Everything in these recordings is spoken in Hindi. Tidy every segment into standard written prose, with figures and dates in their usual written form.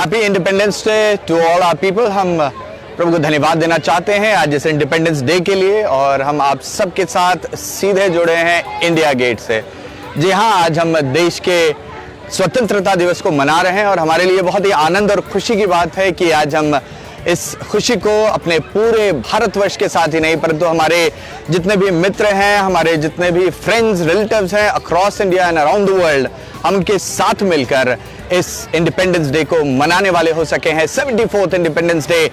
Happy Independence Day to all our people. हम प्रभु को धन्यवाद देना चाहते हैं आज इस इंडिपेंडेंस डे के लिए, और हम आप सबके साथ सीधे जुड़े हैं इंडिया गेट से। जी हाँ, आज हम देश के स्वतंत्रता दिवस को मना रहे हैं और हमारे लिए बहुत ही आनंद और खुशी की बात है कि आज हम इस खुशी को अपने पूरे भारतवर्ष के साथ ही नहीं, परंतु हमारे जितने भी मित्र हैं, हमारे जितने भी फ्रेंड्स रिलेटिव्स हैं across India and around the world, हम उनके साथ मिलकर इस इंडिपेंडेंस डे को मनाने वाले हो सके हैं। 74th इंडिपेंडेंस डे,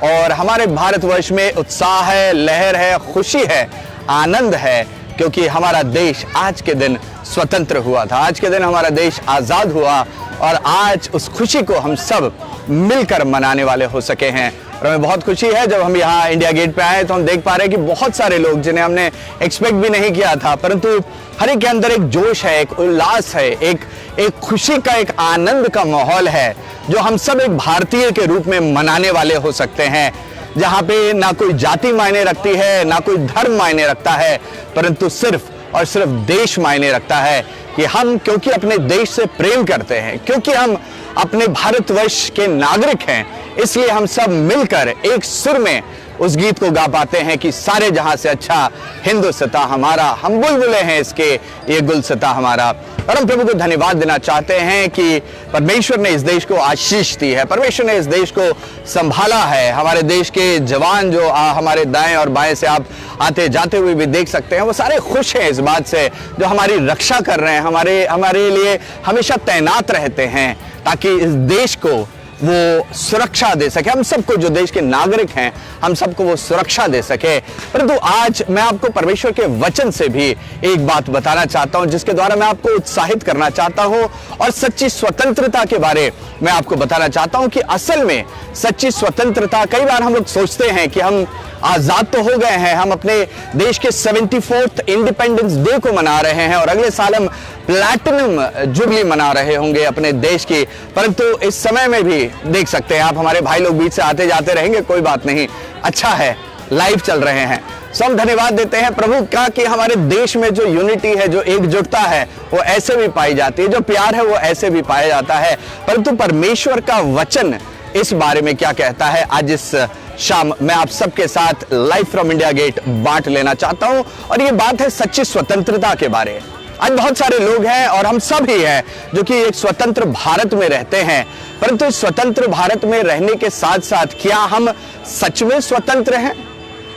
और हमारे भारतवर्ष में उत्साह है, लहर है, खुशी है, आनंद है, क्योंकि हमारा देश आज के दिन स्वतंत्र हुआ था। आज के दिन हमारा देश आज़ाद हुआ और आज उस खुशी को हम सब मिलकर मनाने वाले हो सके हैं। और हमें बहुत खुशी है जब हम यहाँ इंडिया गेट पे आए तो हम देख पा रहे हैं कि बहुत सारे लोग जिन्हें हमने एक्सपेक्ट भी नहीं किया था, परंतु हर एक के अंदर एक जोश है, एक उल्लास है, एक खुशी का, एक आनंद का माहौल है जो हम सब एक भारतीय के रूप में मनाने वाले हो सकते हैं, जहाँ पे ना कोई जाति मायने रखती है, ना कोई धर्म मायने रखता है, परंतु सिर्फ और सिर्फ देश मायने रखता है कि हम क्योंकि अपने देश से प्रेम करते हैं, क्योंकि हम अपने भारतवर्ष के नागरिक हैं, इसलिए हम सब मिलकर एक सुर में उस गीत को गा पाते हैं कि सारे जहां से अच्छा हिंदुस्तान हमारा, हम बुलबुलें हैं इसके, ये गुलस्ता हमारा। और हम प्रभु को धन्यवाद देना चाहते हैं कि परमेश्वर ने इस देश को आशीष दी है, परमेश्वर ने इस देश को संभाला है। हमारे देश के जवान जो हमारे दाएं और बाएं से आप आते जाते हुए भी देख सकते हैं, वो सारे खुश हैं इस बात से, जो हमारी रक्षा कर रहे हैं, हमारे लिए हमेशा तैनात रहते हैं ताकि इस देश को वो सुरक्षा दे सके। हम सबको, जो देश के नागरिक हैं, हम सबको वो सुरक्षा दे सके। परंतु आज मैं आपको परमेश्वर के वचन से भी एक बात बताना चाहता हूं, जिसके द्वारा मैं आपको उत्साहित करना चाहता हूं और सच्ची स्वतंत्रता के बारे में आपको बताना चाहता हूं कि असल में सच्ची स्वतंत्रता, कई बार हम लोग सोचते हैं कि हम आजाद तो हो गए हैं, हम अपने देश के 74th इंडिपेंडेंस डे को मना रहे हैं और अगले साल हम प्लैटिनम जुबली मना रहे होंगे अपने देश की, परंतु इस समय में भी देख सकते हैं आप, हमारे भाई लोग बीच से आते जाते रहेंगे, कोई बात नहीं, अच्छा है, लाइव चल रहे हैं। सो हम धन्यवाद देते हैं प्रभु का कि हमारे देश में जो यूनिटी है, जो एकजुटता है, वो ऐसे भी पाई जाती है, जो प्यार है वो ऐसे भी पाया जाता है। परंतु परमेश्वर का वचन इस बारे में क्या कहता है, आज इस शाम मैं आप सबके साथ लाइव फ्रॉम इंडिया गेट बांट लेना चाहता हूं, और ये बात है सच्ची स्वतंत्रता के बारे। आज बहुत सारे लोग हैं और हम सब ही हैं जो कि एक स्वतंत्र भारत में रहते हैं, परंतु इस स्वतंत्र भारत में रहने के साथ साथ क्या हम सच में स्वतंत्र हैं?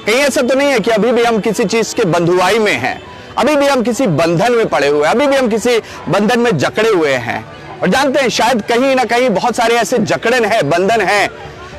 कहीं ऐसा तो नहीं है कि अभी भी हम किसी चीज के बंधुआई में हैं, अभी भी हम किसी बंधन में पड़े हुए हैं, अभी भी हम किसी बंधन में जकड़े हुए हैं। और जानते हैं, शायद कहीं ना कहीं बहुत सारे ऐसे जकड़न है, बंधन है,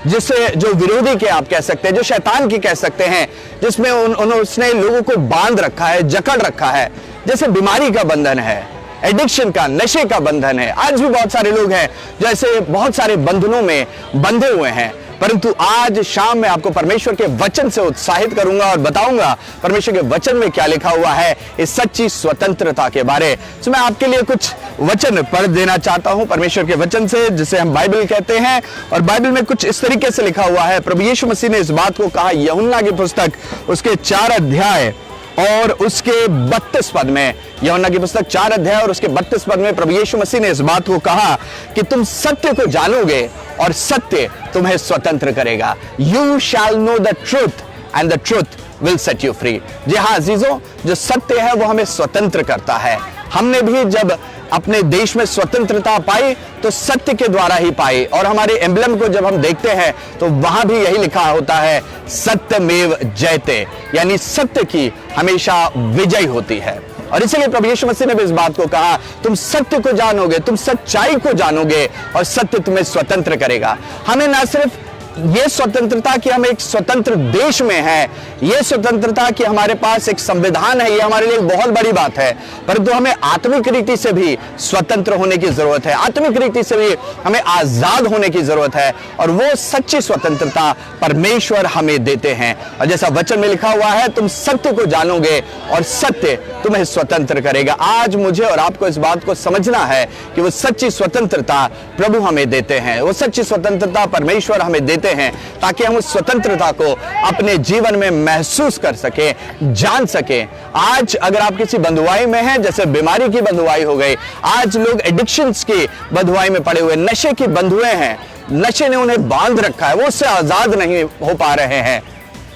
जिससे जो विरोधी के आप कह सकते हैं, जो शैतान की कह सकते हैं, जिसमें उसने लोगों को बांध रखा है, जकड़ रखा है, जैसे बीमारी का बंधन है, एडिक्शन का, नशे का बंधन है। आज भी बहुत सारे लोग हैं जो ऐसे बहुत सारे बंधनों में बंधे हुए हैं, परंतु आज शाम में आपको परमेश्वर के वचन से उत्साहित करूंगा और बताऊंगा परमेश्वर के वचन में क्या लिखा हुआ है इस सच्ची स्वतंत्रता के बारे। तो मैं आपके लिए कुछ वचन पढ़ देना चाहता हूं परमेश्वर के वचन से, जिसे हम बाइबल कहते हैं, और बाइबल में कुछ इस तरीके से लिखा हुआ है। प्रभु यीशु मसीह ने इस बात को कहा यूहन्ना की पुस्तक उसके 4 अध्याय और उसके 32 पद में, यूहन्ना की पुस्तक 4 अध्याय और उसके 32 पद में प्रभु यीशु मसीह ने इस बात को कहा कि तुम सत्य को जानोगे और सत्य तुम्हें स्वतंत्र करेगा। You shall know the truth and the truth will set you free। जी हाँ अजीजों, जो सत्य है वो हमें स्वतंत्र करता है। हमने भी जब अपने देश में स्वतंत्रता पाई तो सत्य के द्वारा ही पाई, और हमारे एम्बलम को जब हम देखते हैं तो वहां भी यही लिखा होता है, सत्यमेव जयते, यानी सत्य की हमेशा विजय होती है। और इसलिए प्रभु यीशु मसीह ने भी इस बात को कहा, तुम सत्य को जानोगे, तुम सच्चाई को जानोगे और सत्य तुम्हें स्वतंत्र करेगा। हमें ना सिर्फ ये स्वतंत्रता कि हम एक स्वतंत्र देश में हैं, ये स्वतंत्रता कि हमारे पास एक संविधान है, ये हमारे लिए एक बहुत बड़ी बात है, परंतु हमें आत्मिक रीति से भी स्वतंत्र होने की जरूरत है, आत्मिक रीति से भी हमें आजाद होने की जरूरत है, और वो सच्ची स्वतंत्रता परमेश्वर हमें देते हैं। और जैसा वचन में लिखा हुआ है, तुम सत्य को जानोगे और सत्य तुम्हें स्वतंत्र करेगा। आज मुझे और आपको इस बात को समझना है कि वो सच्ची स्वतंत्रता प्रभु हमें देते हैं, वो सच्ची स्वतंत्रता परमेश्वर हमें देते हैं, ताकि हम उस स्वतंत्रता को अपने जीवन में महसूस कर सके, जान सके। आज अगर आप किसी बंधुआई में हैं, जैसे बीमारी की बंधुआई हो गई, आज लोग एडिक्शंस की बंधुआई में पड़े हुए, नशे की बंधुएं हैं, नशे ने उन्हें बांध रखा है, वो उससे आजाद नहीं हो पा रहे हैं।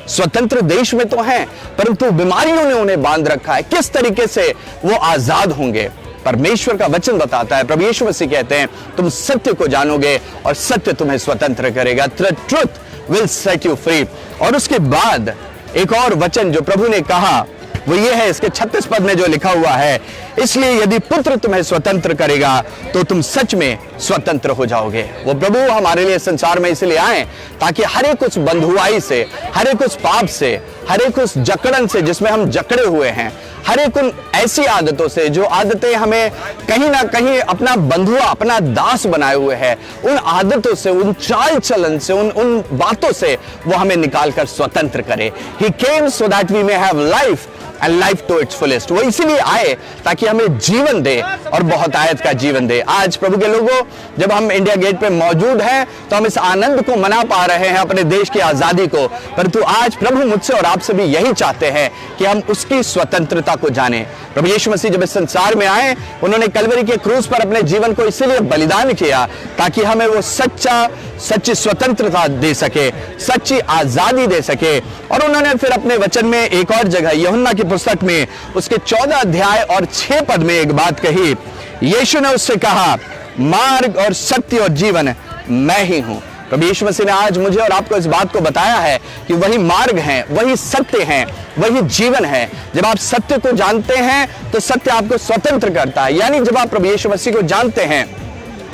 स्वतंत्र देश में तो हैं, परंतु बीमारियों ने उन्हें बांध रखा है। किस तरीके से वो आजाद होंगे? परमेश्वर का वचन बताता है, प्रभु यीशु मसीह कहते हैं, तुम सत्य को जानोगे और सत्य तुम्हें स्वतंत्र करेगा। Truth will set you free. और उसके बाद एक और वचन जो प्रभु ने कहा वो ये है, इसके 36 पद में जो लिखा हुआ है, इसलिए यदि पुत्र तुम्हें स्वतंत्र करेगा तो तुम सच में स्वतंत्र हो जाओगे। वो प्रभु हमारे लिए संसार में इसलिए आए ताकि हर एक उस बंधुआई से, हर एक उस पाप से, हर एक उस जकड़न से जिसमें हम जकड़े हुए हैं, हर एक उन ऐसी आदतों से जो आदतें हमें कहीं ना कहीं अपना बंधुआ, अपना दास बनाए हुए हैं, उन आदतों से, उन चाल चलन से, उन बातों से वो हमें निकालकर स्वतंत्र करे। He came so that we may have life and life to its fullest। वो इसीलिए आए ताकि हमें जीवन दे और बहुतायत का जीवन दे। आज प्रभु के लोगों, जब हम इंडिया गेट पे मौजूद हैं तो हम इस आनंद को मना पा रहे हैं, अपने देश की आजादी को, परंतु आज प्रभु मुझसे और आपसे भी यही चाहते हैं कि हम उसकी स्वतंत्रता को जानें। प्रभु यीशु मसीह जब इस संसार में आए, उन्होंने कलवरी के क्रूस पर अपने जीवन को इसलिए बलिदान किया ताकि हमें वो सच्ची स्वतंत्रता दे सके, सच्ची आजादी दे सके। और उन्होंने फिर अपने वचन में एक और जगह, यूहन्ना की पुस्तक में उसके 14 अध्याय और 6 पद में एक बात कही। यीशु ने उससे कहा, मार्ग और सत्य और जीवन मैं ही हूं। प्रभु यीशु मसीह ने आज मुझे और आपको इस बात को बताया है कि वही मार्ग है, वही सत्य है, वही जीवन है। जब आप सत्य को जानते हैं तो सत्य आपको स्वतंत्र करता है। यानी जब आप प्रभु यीशु मसीह को जानते हैं,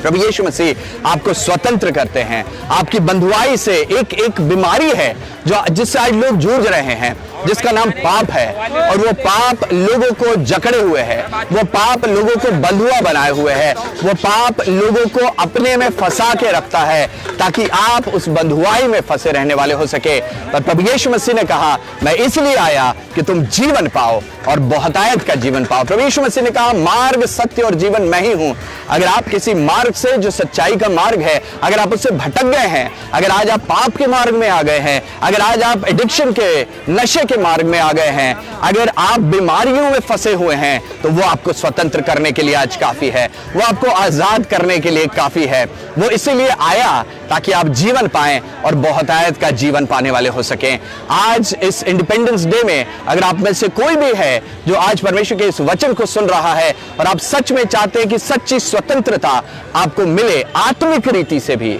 प्रभु यीशु मसीह आपको स्वतंत्र करते हैं। आपकी बंधुआई से एक बीमारी है जो जिससे आज लोग जूझ रहे हैं, जिसका नाम पाप है, और वो पाप लोगों को जकड़े हुए है, वो पाप लोगों को बंधुआ बनाए हुए है, वो पाप लोगों को अपने में फंसा के रखता है ताकि आप उस बंधुआई में फंसे रहने वाले हो सके। पर प्रभु यीशु मसीह ने कहा, मैं इसलिए आया कि तुम जीवन पाओ और बहुतायत का जीवन पाओ। प्रभु यीशु मसीह ने कहा, मार्ग सत्य और जीवन मैं ही हूं। अगर आप किसी मार्ग से, जो सच्चाई का मार्ग है, अगर आप उससे भटक गए हैं, अगर आज आप पाप के मार्ग में आ गए हैं, अगर आज आप एडिक्शन के, नशे के मार्ग में आ गए हैं, अगर आप बीमारियों में फंसे हुए हैं, तो वो आपको स्वतंत्र करने के लिए आज काफी है, वो आपको आजाद करने के लिए काफी है। वो इसीलिए आया ताकि आप जीवन पाएं और बहुतायत का जीवन पाने वाले हो सकें। आज इस इंडिपेंडेंस डे में अगर आप में से कोई भी है जो आज परमेश्वर के इस वचन को सुन रहा है और आप सच में चाहते हैं कि सच्ची स्वतंत्रता आपको मिले, आत्मिक रीति से भी,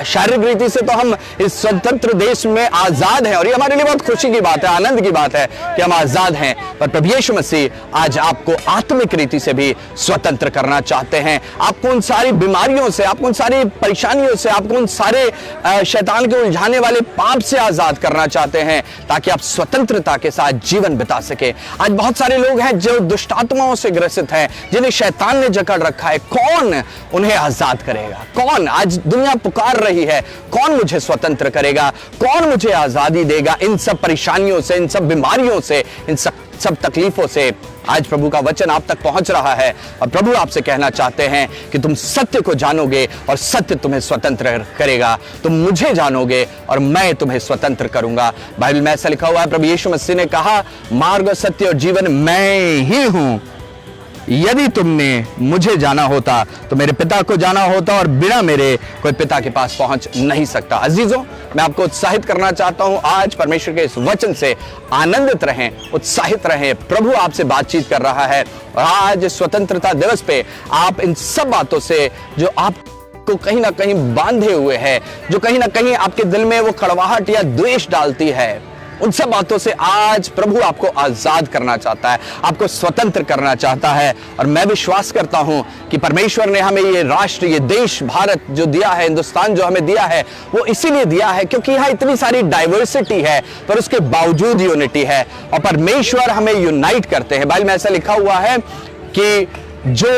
शारीरिक रीति से तो हम इस स्वतंत्र देश में आजाद हैं और ये हमारे लिए बहुत खुशी की बात है, आनंद की बात है कि हम आजाद हैं। पर प्रभु यीशु मसीह आज आपको आत्मिक रीति से भी स्वतंत्र करना चाहते हैं। आपको उन सारी बीमारियों से, आपको उन सारी परेशानियों से, आपको उन सारे शैतान के उलझाने वाले पाप से आजाद करना चाहते हैं ताकि आप स्वतंत्रता के साथ जीवन बिता सके। आज बहुत सारे लोग हैं जो दुष्ट आत्माओं से ग्रसित हैं, जिन्हें शैतान ने जकड़ रखा है। कौन उन्हें आजाद करेगा? कौन? आज दुनिया पुकार रही है, कौन मुझे स्वतंत्र करेगा, कौन मुझे आजादी देगा इन सब परेशानियों से, इन सब बीमारियों से, इन सब तकलीफों से। आज प्रभु का वचन आप तक पहुंच रहा है और प्रभु आपसे कहना चाहते हैं कि तुम सत्य को जानोगे और सत्य तुम्हें स्वतंत्र करेगा। तुम मुझे जानोगे और मैं तुम्हें स्वतंत्र करूंगा। बाइबल में ऐसा लिखा हुआ है, प्रभु यीशु मसीह ने कहा, मार्ग, सत्य और जीवन मैं ही हूं। यदि तुमने मुझे जाना होता तो मेरे पिता को जाना होता और बिना मेरे कोई पिता के पास पहुंच नहीं सकता। अजीजों, मैं आपको उत्साहित करना चाहता हूं, आज परमेश्वर के इस वचन से आनंदित रहें, उत्साहित रहें। प्रभु आपसे बातचीत कर रहा है और आज स्वतंत्रता दिवस पे आप इन सब बातों से जो आप को कहीं ना कहीं बांधे हुए है, जो कहीं ना कहीं आपके दिल में वो कड़वाहट या द्वेष डालती है, उन सब बातों से आज प्रभु आपको आजाद करना चाहता है, आपको स्वतंत्र करना चाहता है। और मैं विश्वास करता हूं कि परमेश्वर ने हमें ये राष्ट्र, ये देश, भारत जो दिया है, हिंदुस्तान जो हमें दिया है, वो इसीलिए दिया है क्योंकि यहाँ इतनी सारी डाइवर्सिटी है पर उसके बावजूद यूनिटी है और परमेश्वर हमें यूनाइट करते हैं। बाइबल में ऐसा लिखा हुआ है कि जो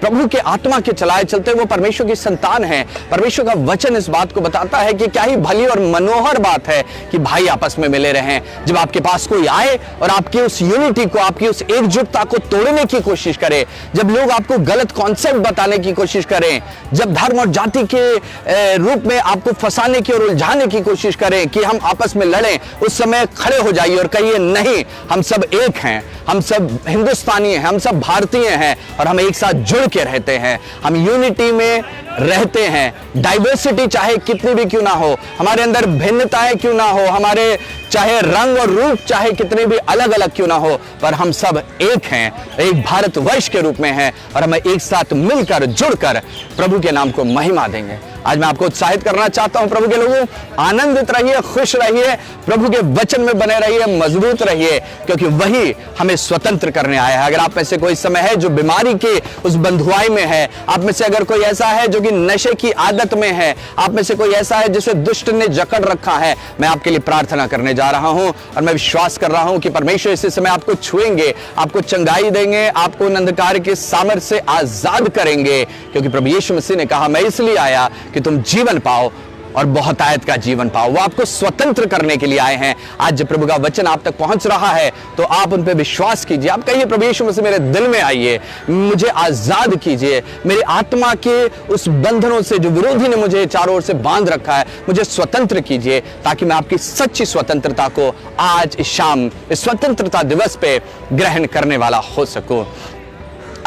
प्रभु के आत्मा के चलाए चलते वो परमेश्वर की संतान है। परमेश्वर का वचन इस बात को बताता है कि क्या ही भली और मनोहर बात है कि भाई आपस में मिले रहें। जब आपके पास कोई आए और आपकी उस यूनिटी को, आपकी उस एकजुटता को तोड़ने की कोशिश करे, जब लोग आपको गलत कॉन्सेप्ट बताने की कोशिश करें, जब धर्म और जाति के रूप में आपको फंसाने की और उलझाने की कोशिश करें कि हम आपस में लड़ें, उस समय खड़े हो जाइए और कहिए, नहीं, हम सब एक हैं, हम सब हिंदुस्तानी हैं, हम सब भारतीय हैं और हम एक साथ जुड़ के रहते हैं, हम यूनिटी में रहते हैं। डाइवर्सिटी चाहे कितनी भी क्यों ना हो, हमारे अंदर भिन्नताएं क्यों ना हो, हमारे चाहे रंग और रूप चाहे कितने भी अलग अलग क्यों ना हो, पर हम सब एक हैं, एक भारतवर्ष के रूप में हैं और हम एक साथ मिलकर जुड़कर प्रभु के नाम को महिमा देंगे। आज मैं आपको उत्साहित करना चाहता हूं, प्रभु के लोगों, आनंदित रहिए, खुश रहिए, प्रभु के वचन में बने रहिए, मजबूत रहिए, क्योंकि वही हमें स्वतंत्र करने आया है। अगर आप में से कोई समय है जो बीमारी के उस बंधुआई में है, आप में से अगर कोई ऐसा है जो कि नशे की आदत में है, आप में से कोई ऐसा है जिसे दुष्ट ने जकड़ रखा है, मैं आपके लिए प्रार्थना करने जा रहा हूं और मैं विश्वास कर रहा हूं कि परमेश्वर इस समय आपको छुएंगे, आपको चंगाई देंगे, आपको अंधकार के सामर्थ्य से आजाद करेंगे, क्योंकि प्रभु यीशु मसीह ने कहा, मैं इसलिए आया कि तुम जीवन पाओ और बहुतायत का जीवन पाओ। वो आपको स्वतंत्र करने के लिए आए हैं। आज जब प्रभु का वचन आप तक पहुंच रहा है तो आप उन पे विश्वास कीजिए। आप कहिए, प्रभु यीशु मसीह मेरे दिल में आइए, मुझे आजाद कीजिए, मेरी आत्मा के उस बंधनों से जो विरोधी ने मुझे चारों ओर से बांध रखा है, मुझे स्वतंत्र कीजिए, ताकि मैं आपकी सच्ची स्वतंत्रता को आज इस शाम, इस स्वतंत्रता दिवस पे ग्रहण करने वाला हो सकूं।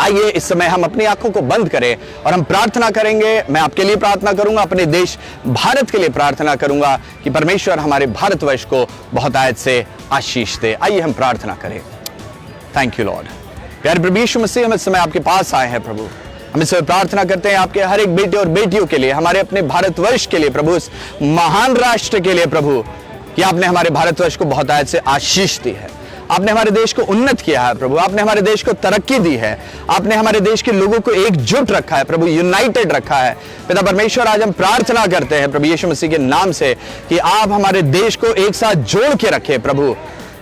आइए इस समय हम अपनी आंखों को बंद करें और हम प्रार्थना करेंगे। मैं आपके लिए प्रार्थना करूंगा, अपने देश भारत के लिए प्रार्थना करूंगा कि परमेश्वर हमारे भारतवर्ष को बहुतायत से आशीष दे। आइए हम प्रार्थना करें। Thank you Lord. प्यारे प्रभु यीशु मसीह, हम इस समय आपके पास आए हैं प्रभु। हम इस समय प्रार्थना करते हैं आपके हर एक बेटे और बेटियों के लिए, हमारे अपने भारतवर्ष के लिए प्रभु, इस महान राष्ट्र के लिए प्रभु, कि आपने हमारे भारतवर्ष को बहुतायत से आशीष दी है, आपने हमारे देश को उन्नत किया है प्रभु, आपने हमारे देश को तरक्की दी है, आपने हमारे देश के लोगों को एकजुट रखा है प्रभु, यूनाइटेड रखा है। पिता परमेश्वर, आज हम प्रार्थना करते हैं प्रभु यीशु मसीह के नाम से कि आप हमारे देश को एक साथ जोड़ के रखें प्रभु।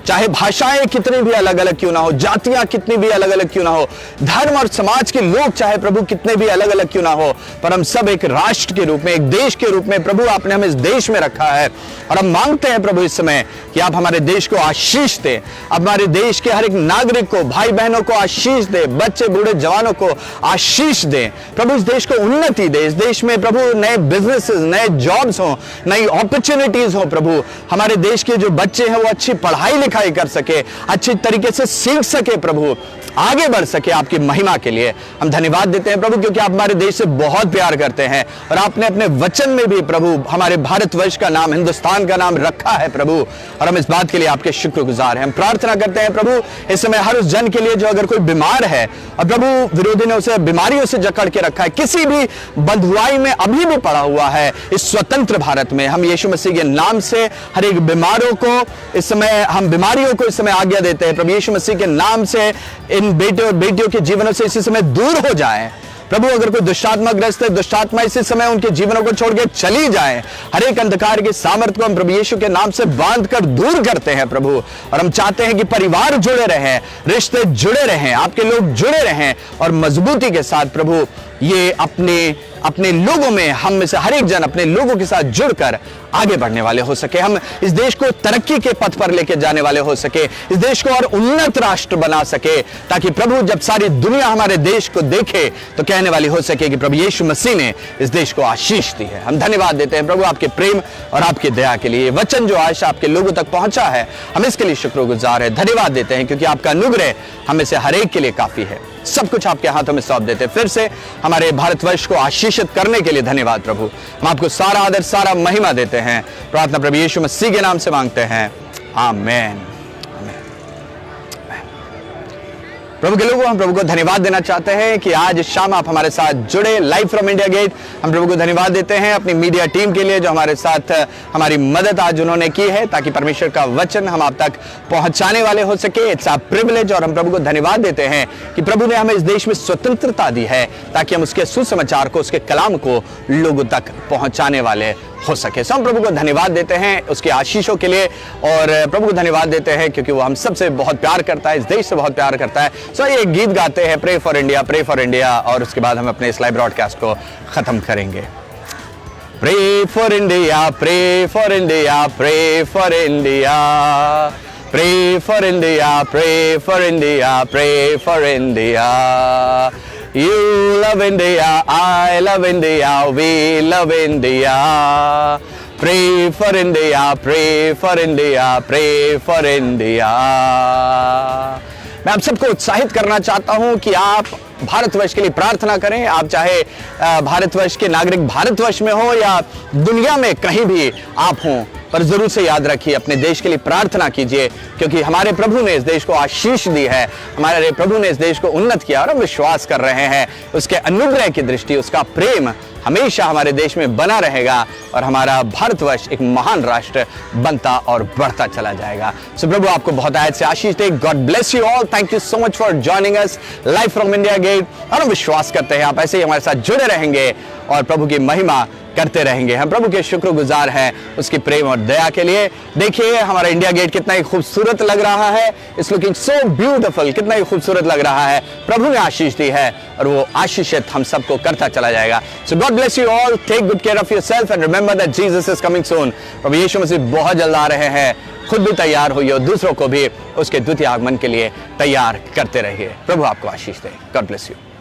चाहे भाषाएं कितनी भी अलग अलग क्यों ना हो, जातियां कितनी भी अलग अलग क्यों ना हो, धर्म और समाज के लोग चाहे प्रभु कितने भी अलग अलग क्यों ना हो, पर हम सब एक राष्ट्र के रूप में, एक देश के रूप में प्रभु आपने हमें इस देश में रखा है। और हम मांगते हैं प्रभु इस समय कि आप हमारे देश को आशीष दें, हमारे देश के हर एक नागरिक को, भाई बहनों को आशीष दें, बच्चे बूढ़े जवानों को आशीष दें प्रभु। इस देश को उन्नति दे, इस देश में प्रभु नए बिजनेसेस, नए जॉब्स हो, नई अपॉर्चुनिटीज हो प्रभु। हमारे देश के जो बच्चे हैं वो अच्छी पढ़ाई लिखाई कर सके, अच्छी तरीके से सीख सके प्रभु, आगे बढ़ सके आपकी महिमा के लिए। हम धन्यवाद देते हैं प्रभु, क्योंकि आप हमारे देश से बहुत प्यार करते हैं और आपने अपने वचन में भी प्रभु हमारे भारतवर्ष का नाम, हिंदुस्तान का नाम रखा है प्रभु, और हम इस बात के लिए आपके शुक्रगुजार हैं। हम प्रार्थना करते हैं प्रभु इस समय हर उस जन के लिए जो अगर कोई बीमार है और प्रभु विरोधी ने उसे बीमारियों से जकड़ के रखा है, किसी भी बंधुआई में अभी भी पड़ा हुआ है, इस स्वतंत्र भारत में हम यीशु मसीह के नाम से हर एक बीमारों को इस समय, हम बीमारियों को इस समय आज्ञा देते हैं प्रभु यीशु मसीह के नाम से। इन बेटे और बेटियों के जीवनों से इसी समय दूर हो जाए प्रभु। अगर कोई दुष्टात्मा ग्रस्त है, दुष्टात्मा इसी समय उनके जीवनों को छोड़ के चली जाए। हर एक अंधकार के सामर्थ्य को हम प्रभु यीशु के नाम से बांध कर दूर करते हैं प्रभु, और हम चाहते हैं कि परिवार जुड़े रहें, रिश्ते जुड़े रहें, आपके लोग जुड़े रहें और मजबूती के साथ प्रभु ये अपने लोगों में, हम में से हर एक जन अपने लोगों के साथ जुड़कर आगे बढ़ने वाले हो सके, हम इस देश को तरक्की के पथ पर लेके जाने वाले हो सके, इस देश को और उन्नत राष्ट्र बना सके, ताकि प्रभु जब सारी दुनिया हमारे देश को देखे तो कहने वाली हो सके कि प्रभु यीशु मसीह ने इस देश को आशीष दी है। हम धन्यवाद देते हैं प्रभु आपके प्रेम और आपकी दया के लिए। वचन जो आज आपके लोगों तक पहुंचा है, हम इसके लिए शुक्रगुजार है, धन्यवाद देते हैं, क्योंकि आपका अनुग्रह हमें से हर एक के लिए काफी है। सब कुछ आपके हाथों में सौंप देते हैं। फिर से हमारे भारतवर्ष को आशीषित करने के लिए धन्यवाद प्रभु। हम आपको सारा आदर, सारा महिमा देते हैं। प्रार्थना प्रभु यीशु मसीह के नाम से मांगते हैं, आमेन। प्रभु के लोगों, हम प्रभु को धन्यवाद देना चाहते हैं कि आज शाम आप हमारे साथ जुड़े लाइव फ्रॉम इंडिया गेट। हम प्रभु को धन्यवाद देते हैं अपनी मीडिया टीम के लिए जो हमारे साथ हमारी मदद आज उन्होंने की है, ताकि परमेश्वर का वचन हम आप तक पहुंचाने वाले हो सके। It's a privilege. और हम प्रभु को धन्यवाद देते हैं कि प्रभु ने हमें इस देश में स्वतंत्रता दी है, ताकि हम उसके सुसमाचार को, उसके कलाम को लोगों तक पहुंचाने वाले हो सके। सो हम प्रभु को धन्यवाद देते हैं उसके आशीषों के लिए, और प्रभु को धन्यवाद देते हैं क्योंकि वो हम सबसे बहुत प्यार करता है, इस देश से बहुत प्यार करता है। सो ये गीत गाते हैं, pray for India, pray for India, और उसके बाद हम अपने इस लाइव ब्रॉडकास्ट को खत्म करेंगे। Pray for India, pray for India, pray for India, pray for India, pray for India, pray for India. You love India, I love India, we love India. Pray for India, pray for India, pray for India. मैं आप सबको उत्साहित करना चाहता हूं कि आप भारतवर्ष के लिए प्रार्थना करें। आप चाहे भारतवर्ष के नागरिक भारतवर्ष में हो या दुनिया में कहीं भी आप हों, पर जरूर से याद रखिए अपने देश के लिए प्रार्थना कीजिए, क्योंकि हमारे प्रभु ने इस देश को आशीष दी है, हमारे प्रभु ने इस देश को उन्नत किया और हम विश्वास कर रहे हैं उसके अनुग्रह की दृष्टि, उसका प्रेम हमेशा हमारे देश में बना रहेगा और हमारा भारतवर्ष एक महान राष्ट्र बनता और बढ़ता चला जाएगा। सो प्रभु आपको बहुत आयत से आशीष दे। God bless you all. Thank you so much for joining us live from India Gate. और हम विश्वास करते हैं आप ऐसे ही हमारे साथ जुड़े रहेंगे और प्रभु की महिमा करते रहेंगे। हम प्रभु के शुक्रगुजार हैं उसकी प्रेम और दया के लिए। देखिए हमारा इंडिया गेट कितना ही खूबसूरत लग रहा है, इट्स लुकिंग सो ब्यूटीफुल, कितना ही खूबसूरत लग रहा है। प्रभु ने आशीष दी है और वो आशीषित हम सबको करता चला जाएगा। So God bless you all, take good care of yourself and remember that Jesus is coming soon. प्रभु यीशु मसीह बहुत जल्द आ रहे हैं, खुद भी तैयार होइए और दूसरों को भी उसके द्वितीय आगमन के लिए तैयार करते रहिए। प्रभु आपको आशीष दे। God bless you.